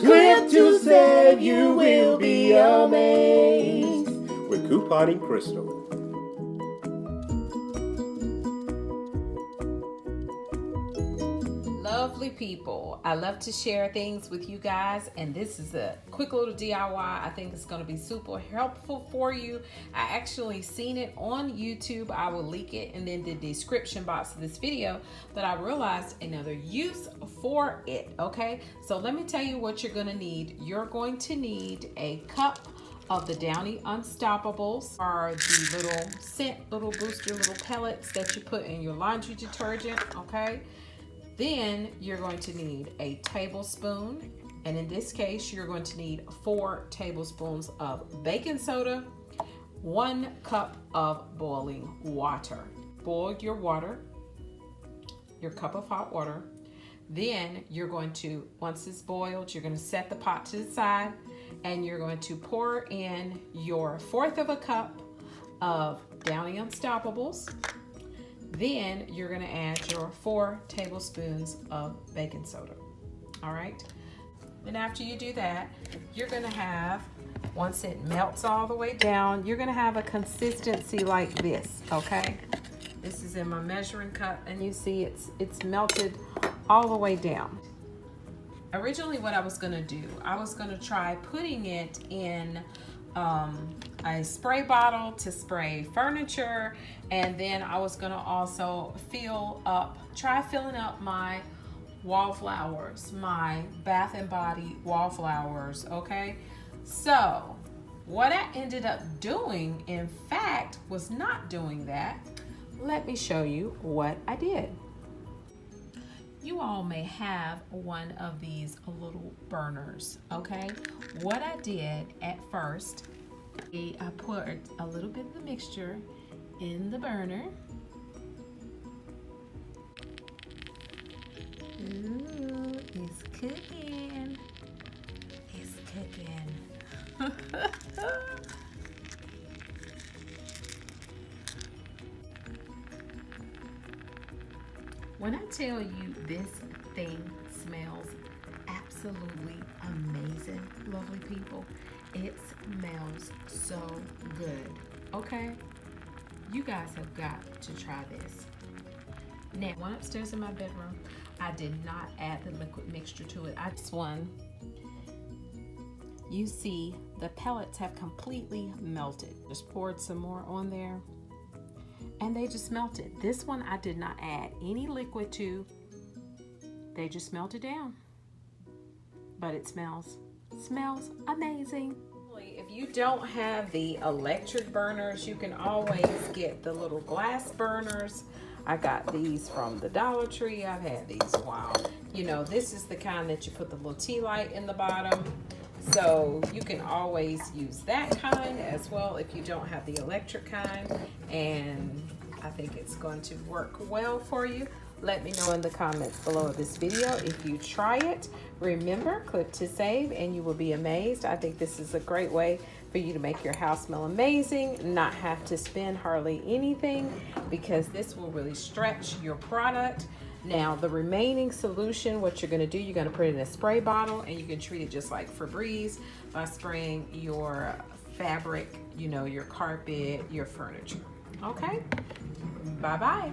Clip to save, you will be amazed. With couponing Crystle. Lovely people, I love to share things with you guys, and this is a quick little DIY. I think it's going to be super helpful for you. I actually seen it on YouTube. I will link it in the description box of this video, but I realized another use for it. Okay, so let me tell you what you're going to need. You're going to need a cup of the Downy Unstoppables, are the little scent, little booster, little pellets that you put in your laundry detergent. Okay, then you're going to need a tablespoon, and in this case you're going to need 4 tablespoons of baking soda, 1 cup of boiling water. Boil your water, your cup of hot water. Then you're going to, once it's boiled, you're going to set the pot to the side, and you're going to pour in your 1/4 of a cup of Downy Unstoppables. Then you're going to add your 4 tablespoons of baking soda. All right. Then after you do that, you're going to have, once it melts all the way down, you're going to have a consistency like this. Okay. This is in my measuring cup, and you see it's melted all the way down. Originally, what I was going to do, I was going to try putting it in a spray bottle to spray furniture, and then I was going to also try filling up my wallflowers, my Bath and Body wallflowers. Okay, so what I ended up doing, in fact, was not doing that. Let me show you what I did. You all may have one of these little burners, okay? What I did at first, I poured a little bit of the mixture in the burner. Ooh, it's cooking. It's cooking. When I tell you this thing smells absolutely amazing, lovely people, it smells so good. Okay, you guys have got to try this. Now, one upstairs in my bedroom, I did not add the liquid mixture to it. This one, you see the pellets have completely melted. Just poured some more on there, and they just melted. This one I did not add any liquid to. They just melted down. But it smells amazing. If you don't have the electric burners, you can always get the little glass burners. I got these from the Dollar Tree. I've had these a while. You know, this is the kind that you put the little tea light in the bottom. So you can always use that kind as well if you don't have the electric kind, and I think it's going to work well for you. Let me know in the comments below this video if you try it. Remember, click to save and you will be amazed. I think this is a great way for you to make your house smell amazing, not have to spend hardly anything, because this will really stretch your product. Now, the remaining solution, what you're going to do, you're going to put it in a spray bottle, and you can treat it just like Febreze by spraying your fabric, you know, your carpet, your furniture. Okay, bye-bye.